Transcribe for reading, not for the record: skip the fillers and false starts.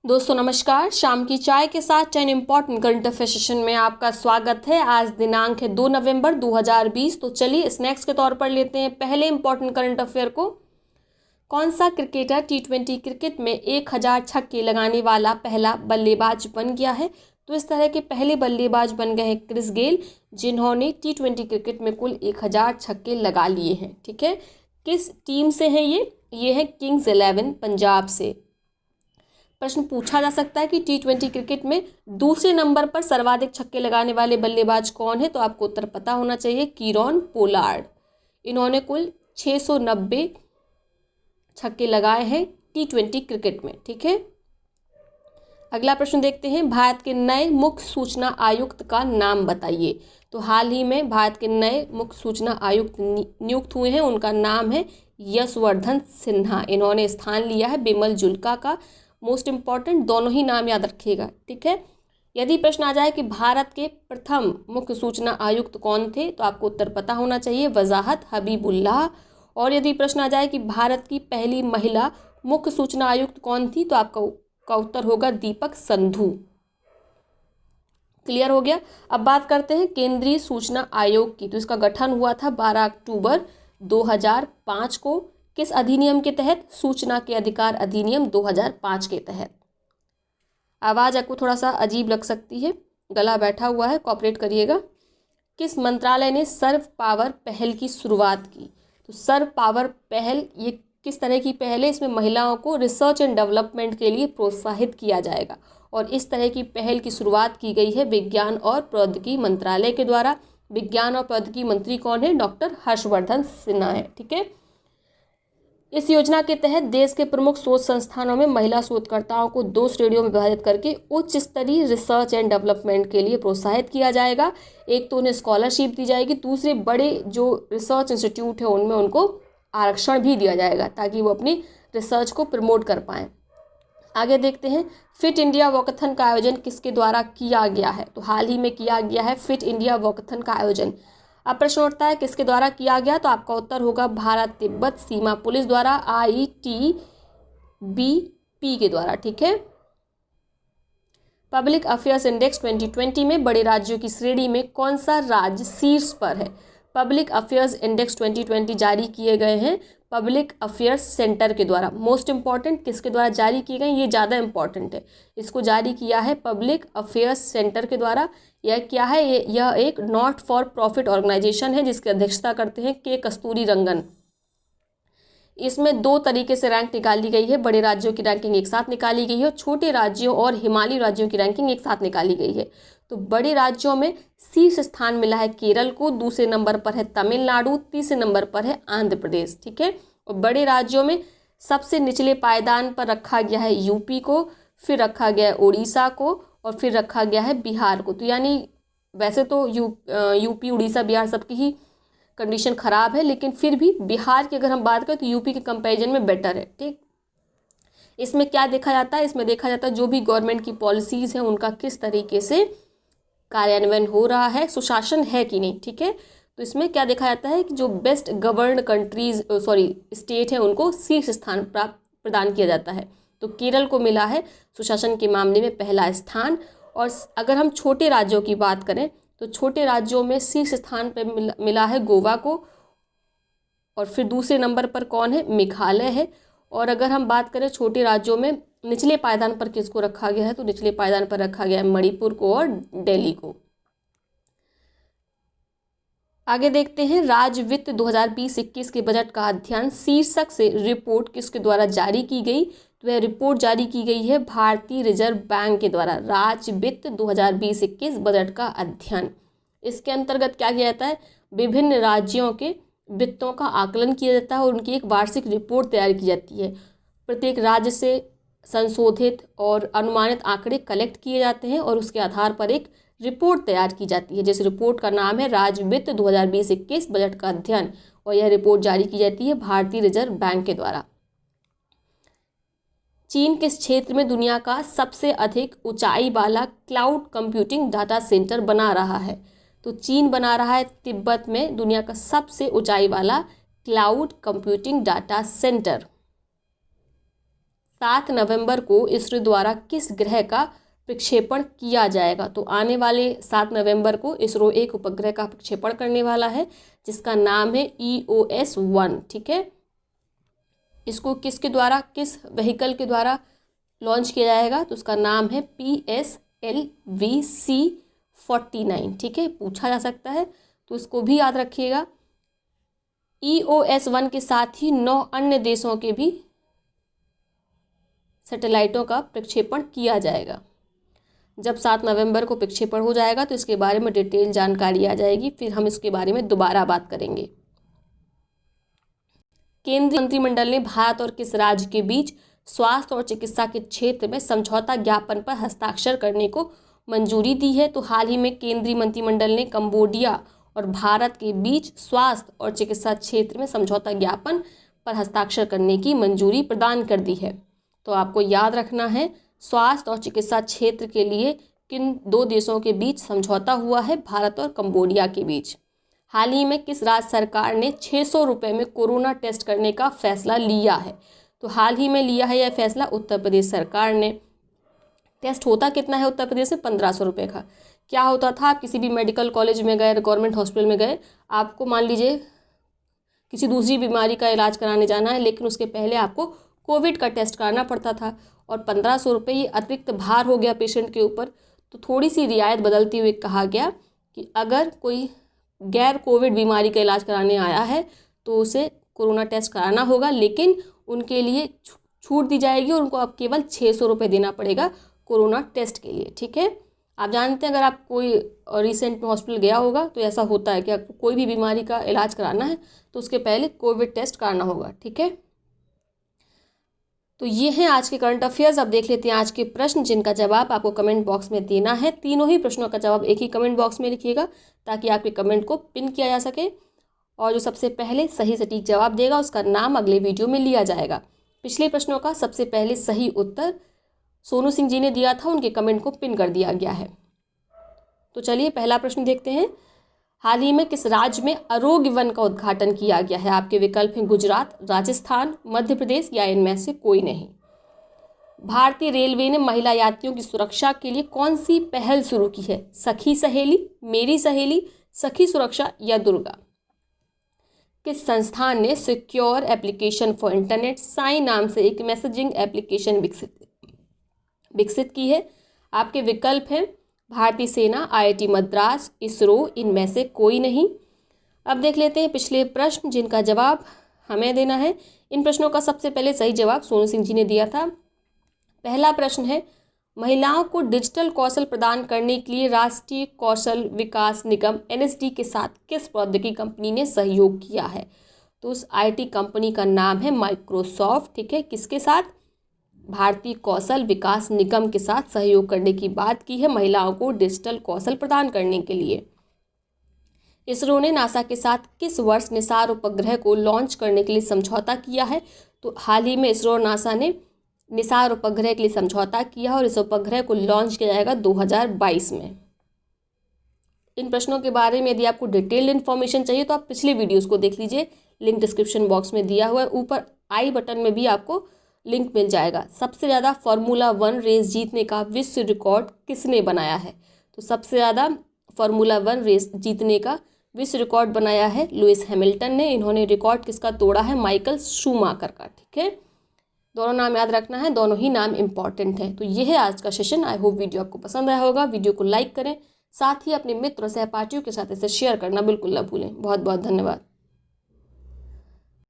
दोस्तों नमस्कार। शाम की चाय के साथ 10 इम्पॉर्टेंट करंट अफेयर सेशन में आपका स्वागत है। आज दिनांक है 2 नवंबर 2020। तो चलिए स्नैक्स के तौर पर लेते हैं पहले इम्पॉर्टेंट करंट अफेयर को। कौन सा क्रिकेटर T20 क्रिकेट में 1000 छक्के लगाने वाला पहला बल्लेबाज बन गया है? तो इस तरह के पहले बल्लेबाज बन गए हैं क्रिस गेल, जिन्होंने T20 क्रिकेट में कुल 1000 छक्के लगा लिए हैं। ठीक है, किस टीम से हैं ये है किंग्स 11 पंजाब से। प्रश्न पूछा जा सकता है कि T20 क्रिकेट में दूसरे नंबर पर सर्वाधिक छक्के लगाने वाले बल्लेबाज कौन है? तो आपको उत्तर पता होना चाहिए, कीरॉन पोलार्ड। इन्होंने कुल 690 छक्के लगाए हैं T20 क्रिकेट में। ठीक है, अगला प्रश्न देखते हैं। भारत के नए मुख्य सूचना आयुक्त का नाम बताइए। तो हाल ही में भारत के नए मुख्य सूचना आयुक्त नियुक्त हुए हैं, उनका नाम है यशवर्धन सिन्हा। इन्होंने स्थान लिया है बिमल जुल्का का। मोस्ट इम्पॉर्टेंट दोनों ही नाम याद रखिएगा। ठीक है, यदि प्रश्न आ जाए कि भारत के प्रथम मुख्य सूचना आयुक्त कौन थे, तो आपको उत्तर पता होना चाहिए, वजाहत हबीबुल्लाह। और यदि प्रश्न आ जाए कि भारत की पहली महिला मुख्य सूचना आयुक्त कौन थी, तो आपका उत्तर होगा दीपक संधू। क्लियर हो गया। अब बात करते हैं केंद्रीय सूचना आयोग की। तो इसका गठन हुआ था 12 अक्टूबर 2005 को। किस अधिनियम के तहत? सूचना के अधिकार अधिनियम 2005 के तहत। आवाज़ आपको थोड़ा सा अजीब लग सकती है, गला बैठा हुआ है, कॉपरेट करिएगा। किस मंत्रालय ने सर्व पावर पहल की शुरुआत की? तो सर्व पावर पहल ये किस तरह की पहल है? इसमें महिलाओं को रिसर्च एंड डेवलपमेंट के लिए प्रोत्साहित किया जाएगा और इस तरह की पहल की शुरुआत की गई है विज्ञान और प्रौद्योगिकी मंत्रालय के द्वारा। विज्ञान और प्रौद्योगिकी मंत्री कौन है? डॉक्टर हर्षवर्धन सिन्हा है। ठीक है, इस योजना के तहत देश के प्रमुख शोध संस्थानों में महिला शोधकर्ताओं को 2 श्रेणियों में विभाजित करके उच्च स्तरीय रिसर्च एंड डेवलपमेंट के लिए प्रोत्साहित किया जाएगा। एक तो उन्हें स्कॉलरशिप दी जाएगी, दूसरे बड़े जो रिसर्च इंस्टीट्यूट है उनमें उनको आरक्षण भी दिया जाएगा ताकि वो अपनी रिसर्च को प्रमोट कर पाएँ। आगे देखते हैं, फिट इंडिया वॉकथन का आयोजन किसके द्वारा किया गया है? तो हाल ही में किया गया है फिट इंडिया वॉकथन का आयोजन। अब प्रश्न उठता है किसके द्वारा किया गया? तो आपका उत्तर होगा भारत तिब्बत सीमा पुलिस द्वारा, ITBP के द्वारा। ठीक है, पब्लिक अफेयर्स इंडेक्स 2020 में बड़े राज्यों की श्रेणी में कौन सा राज्य शीर्ष पर है? पब्लिक अफेयर्स इंडेक्स 2020 जारी किए गए हैं पब्लिक अफेयर्स सेंटर के द्वारा। मोस्ट इंपॉर्टेंट किसके द्वारा जारी किए गए? ये ज़्यादा इंपॉर्टेंट है। इसको जारी किया है पब्लिक अफेयर्स सेंटर के द्वारा। यह क्या है? यह एक नॉट फॉर प्रॉफिट ऑर्गेनाइजेशन है जिसकी अध्यक्षता करते हैं के कस्तूरी रंगन। इसमें 2 तरीके से रैंक निकाली गई है। बड़े राज्यों की रैंकिंग एक साथ निकाली गई है, छोटे राज्यों और हिमालयी राज्यों की रैंकिंग एक साथ निकाली गई है। तो बड़े राज्यों में शीर्ष स्थान मिला है केरल को, दूसरे नंबर पर है तमिलनाडु, तीसरे नंबर पर है आंध्र प्रदेश। ठीक है, और बड़े राज्यों में सबसे निचले पायदान पर रखा गया है यूपी को, फिर रखा गया है उड़ीसा को और फिर रखा गया है बिहार को। तो यानी वैसे तो यूपी उड़ीसा बिहार सबकी ही कंडीशन ख़राब है, लेकिन फिर भी बिहार की अगर हम बात करें तो यूपी के कंपैरिजन में बेटर है। ठीक, इसमें क्या देखा जाता है? इसमें देखा जाता है जो भी गवर्नमेंट की पॉलिसीज़ हैं उनका किस तरीके से कार्यान्वयन हो रहा है, सुशासन है कि नहीं। ठीक है, तो इसमें क्या देखा जाता है कि जो बेस्ट गवर्नड स्टेट है उनको शीर्ष स्थान प्रदान किया जाता है। तो केरल को मिला है सुशासन के मामले में पहला स्थान। और अगर हम छोटे राज्यों की बात करें तो छोटे राज्यों में शीर्ष स्थान पर मिला है गोवा को, और फिर दूसरे नंबर पर कौन है? मेघालय है। और अगर हम बात करें छोटे राज्यों में निचले पायदान पर किसको रखा गया है, तो निचले पायदान पर रखा गया है मणिपुर को और दिल्ली को। आगे देखते हैं, राज्य वित्त 2020-21 के बजट का अध्ययन शीर्षक से रिपोर्ट किसके द्वारा जारी की गई? तो यह रिपोर्ट जारी की गई है भारतीय रिजर्व बैंक के द्वारा, राज्य वित्त 2020-21 बजट का अध्ययन। इसके अंतर्गत क्या किया जाता है? विभिन्न राज्यों के वित्तों का आकलन किया जाता है और उनकी एक वार्षिक रिपोर्ट तैयार की जाती है। प्रत्येक राज्य से संशोधित और अनुमानित आंकड़े कलेक्ट किए जाते हैं और उसके आधार पर एक रिपोर्ट तैयार की जाती है, जिस रिपोर्ट का नाम है राज्य वित्त 2020-21 बजट का अध्ययन, और यह रिपोर्ट जारी की जाती है भारतीय रिजर्व बैंक के द्वारा। चीन किस क्षेत्र में दुनिया का सबसे अधिक ऊंचाई वाला क्लाउड कंप्यूटिंग डाटा सेंटर बना रहा है? तो चीन बना रहा है तिब्बत में दुनिया का सबसे ऊंचाई वाला क्लाउड कंप्यूटिंग डाटा सेंटर। 7 नवंबर को इसरो द्वारा किस ग्रह का प्रक्षेपण किया जाएगा? तो आने वाले 7 नवंबर को इसरो एक उपग्रह का प्रक्षेपण करने वाला है जिसका नाम है EOS-1। ठीक है, इसको किसके द्वारा, किस व्हीकल के द्वारा लॉन्च किया जाएगा? तो उसका नाम है PSLV-C49। ठीक है, पूछा जा सकता है तो इसको भी याद रखिएगा। EOS-1 के साथ ही 9 अन्य देशों के भी सैटेलाइटों का प्रक्षेपण किया जाएगा। जब 7 नवंबर को प्रक्षेपण हो जाएगा तो इसके बारे में डिटेल जानकारी आ जाएगी, फिर हम इसके बारे में दोबारा बात करेंगे। केंद्रीय मंत्रिमंडल ने भारत और किस राज्य के बीच स्वास्थ्य और चिकित्सा के क्षेत्र में समझौता ज्ञापन पर हस्ताक्षर करने को मंजूरी दी है? तो हाल ही में केंद्रीय मंत्रिमंडल ने कंबोडिया और भारत के बीच स्वास्थ्य और चिकित्सा क्षेत्र में समझौता ज्ञापन पर हस्ताक्षर करने की मंजूरी प्रदान कर दी है। तो आपको याद रखना है स्वास्थ्य और चिकित्सा क्षेत्र के लिए किन 2 देशों के बीच समझौता हुआ है? भारत और कंबोडिया के बीच। हाल ही में किस राज्य सरकार ने 600 रुपये में कोरोना टेस्ट करने का फैसला लिया है? तो हाल ही में लिया है यह फैसला उत्तर प्रदेश सरकार ने। टेस्ट होता कितना है उत्तर प्रदेश में? 1500 रुपये का। क्या होता था, आप किसी भी मेडिकल कॉलेज में गए, गवर्नमेंट हॉस्पिटल में गए, आपको मान लीजिए किसी दूसरी बीमारी का इलाज कराने जाना है, लेकिन उसके पहले आपको कोविड का टेस्ट कराना पड़ता था और 1500 रुपये ये अतिरिक्त भार हो गया पेशेंट के ऊपर। तो थोड़ी सी रियायत बदलते हुए कहा गया कि अगर कोई गैर कोविड बीमारी का इलाज कराने आया है तो उसे कोरोना टेस्ट कराना होगा, लेकिन उनके लिए छूट दी जाएगी और उनको अब केवल 600 रुपये देना पड़ेगा कोरोना टेस्ट के लिए। ठीक है, आप जानते हैं अगर आप कोई रिसेंट में हॉस्पिटल गया होगा तो ऐसा होता है कि आपको कोई भी बीमारी का इलाज कराना है तो उसके पहले कोविड टेस्ट कराना होगा। ठीक है, तो ये हैं आज के करंट अफेयर्स। अब देख लेते हैं आज के प्रश्न जिनका जवाब आपको कमेंट बॉक्स में देना है। तीनों ही प्रश्नों का जवाब एक ही कमेंट बॉक्स में लिखिएगा ताकि आपके कमेंट को पिन किया जा सके, और जो सबसे पहले सही सटीक जवाब देगा उसका नाम अगले वीडियो में लिया जाएगा। पिछले प्रश्नों का सबसे पहले सही उत्तर सोनू सिंह जी ने दिया था, उनके कमेंट को पिन कर दिया गया है। तो चलिए पहला प्रश्न देखते हैं। हाल ही में किस राज्य में आरोग्य वन का उद्घाटन किया गया है? आपके विकल्प हैं गुजरात, राजस्थान, मध्य प्रदेश या इनमें से कोई नहीं। भारतीय रेलवे ने महिला यात्रियों की सुरक्षा के लिए कौन सी पहल शुरू की है? सखी सहेली, मेरी सहेली, सखी सुरक्षा या दुर्गा? किस संस्थान ने secure application for internet sign नाम से एक मैसेजिंग एप्लीकेशन विकसित की है? आपके विकल्प हैं भारतीय सेना, IIT मद्रास, इसरो, इनमें से कोई नहीं। अब देख लेते हैं पिछले प्रश्न जिनका जवाब हमें देना है। इन प्रश्नों का सबसे पहले सही जवाब सोनू सिंह जी ने दिया था। पहला प्रश्न है महिलाओं को डिजिटल कौशल प्रदान करने के लिए राष्ट्रीय कौशल विकास निगम NSD के साथ किस प्रौद्योगिकी कंपनी ने सहयोग किया है? तो उस IT कंपनी का नाम है माइक्रोसॉफ्ट। ठीक है, किसके साथ? भारतीय कौशल विकास निगम के साथ सहयोग करने की बात की है महिलाओं को डिजिटल कौशल प्रदान करने के लिए। इसरो ने नासा के साथ किस वर्ष निसार उपग्रह को लॉन्च करने के लिए समझौता किया है? तो हाल ही में इसरो और नासा ने निसार उपग्रह के लिए समझौता किया और इस उपग्रह को लॉन्च किया जाएगा 2022 में। इन प्रश्नों के बारे में यदि आपको डिटेल्ड इन्फॉर्मेशन चाहिए तो आप पिछले वीडियोस को देख लीजिए, लिंक डिस्क्रिप्शन बॉक्स में दिया हुआ है। ऊपर आई बटन में भी आपको लिंक मिल जाएगा। सबसे ज़्यादा फार्मूला 1 रेस जीतने का विश्व रिकॉर्ड किसने बनाया है? तो सबसे ज़्यादा फार्मूला 1 रेस जीतने का विश्व रिकॉर्ड बनाया है लुइस हैमिल्टन ने। इन्होंने रिकॉर्ड किसका तोड़ा है? माइकल शूमाकर का। ठीक है, दोनों नाम याद रखना है, दोनों ही नाम इंपॉर्टेंट हैं। तो ये है आज का सेशन। आई होप वीडियो आपको पसंद आया होगा। वीडियो को लाइक करें, साथ ही अपने मित्र और सहपाठियों के साथ इसे शेयर करना बिल्कुल ना भूलें। बहुत बहुत धन्यवाद।